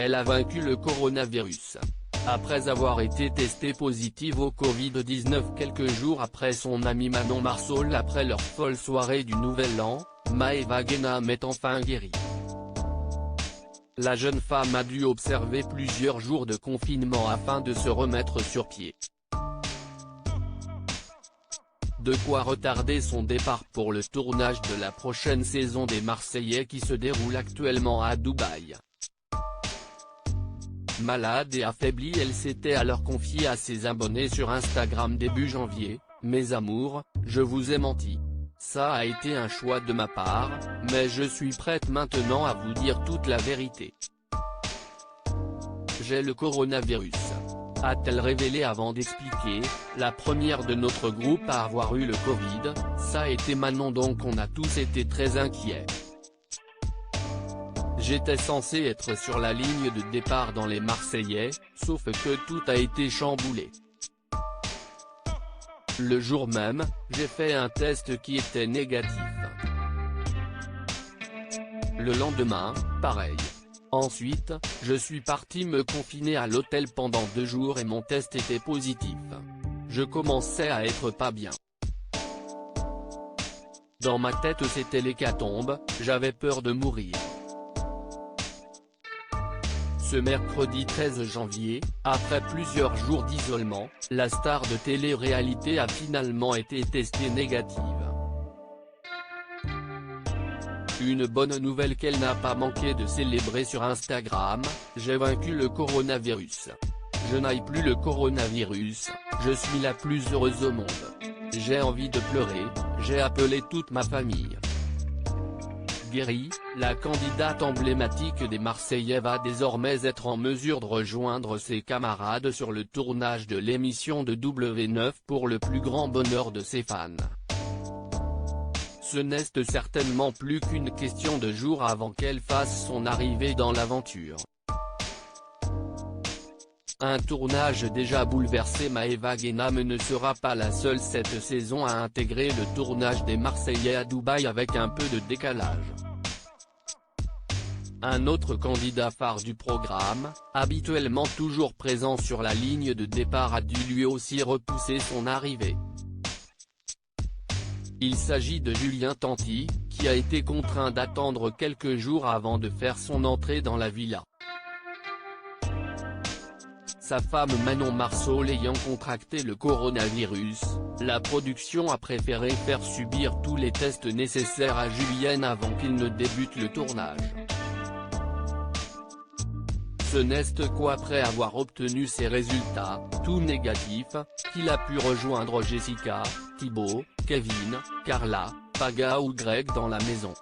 elle a vaincu le coronavirus. Après avoir été testée positive au Covid-19 quelques jours après son amie Manon Marceau après leur folle soirée du Nouvel An, Maëva Guénam est enfin guérie. La jeune femme a dû observer plusieurs jours de confinement afin de se remettre sur pied. De quoi retarder son départ pour le tournage de la prochaine saison des Marseillais qui se déroule actuellement à Dubaï. Malade et affaiblie, elle s'était alors confiée à ses abonnés sur Instagram début janvier: « Mes amours, je vous ai menti. Ça a été un choix de ma part, mais je suis prête maintenant à vous dire toute la vérité. J'ai le coronavirus », a-t-elle révélé avant d'expliquer: « La première de notre groupe à avoir eu le Covid, ça a été Manon, donc on a tous été très inquiets. J'étais censé être sur la ligne de départ dans les Marseillais, sauf que tout a été chamboulé. Le jour même, j'ai fait un test qui était négatif. Le lendemain, pareil. Ensuite, je suis parti me confiner à l'hôtel pendant 2 jours et mon test était positif. Je commençais à être pas bien. Dans ma tête c'était l'hécatombe, j'avais peur de mourir. » Ce mercredi 13 janvier, après plusieurs jours d'isolement, la star de télé-réalité a finalement été testée négative. Une bonne nouvelle qu'elle n'a pas manqué de célébrer sur Instagram: « J'ai vaincu le coronavirus. Je n'ai plus le coronavirus, je suis la plus heureuse au monde. J'ai envie de pleurer, j'ai appelé toute ma famille. » Guérie, la candidate emblématique des Marseillais va désormais être en mesure de rejoindre ses camarades sur le tournage de l'émission de W9 pour le plus grand bonheur de ses fans. Ce n'est certainement plus qu'une question de jours avant qu'elle fasse son arrivée dans l'aventure. Un tournage déjà bouleversé. Maëva Guénam ne sera pas la seule cette saison à intégrer le tournage des Marseillais à Dubaï avec un peu de décalage. Un autre candidat phare du programme, habituellement toujours présent sur la ligne de départ, a dû lui aussi repousser son arrivée. Il s'agit de Julien Tanti, qui a été contraint d'attendre quelques jours avant de faire son entrée dans la villa. Sa femme Manon Marceau ayant contracté le coronavirus, la production a préféré faire subir tous les tests nécessaires à Julien avant qu'il ne débute le tournage. Ce n'est qu'après avoir obtenu ses résultats, tout négatifs, qu'il a pu rejoindre Jessica, Thibaut, Kevin, Carla, Paga ou Greg dans la maison.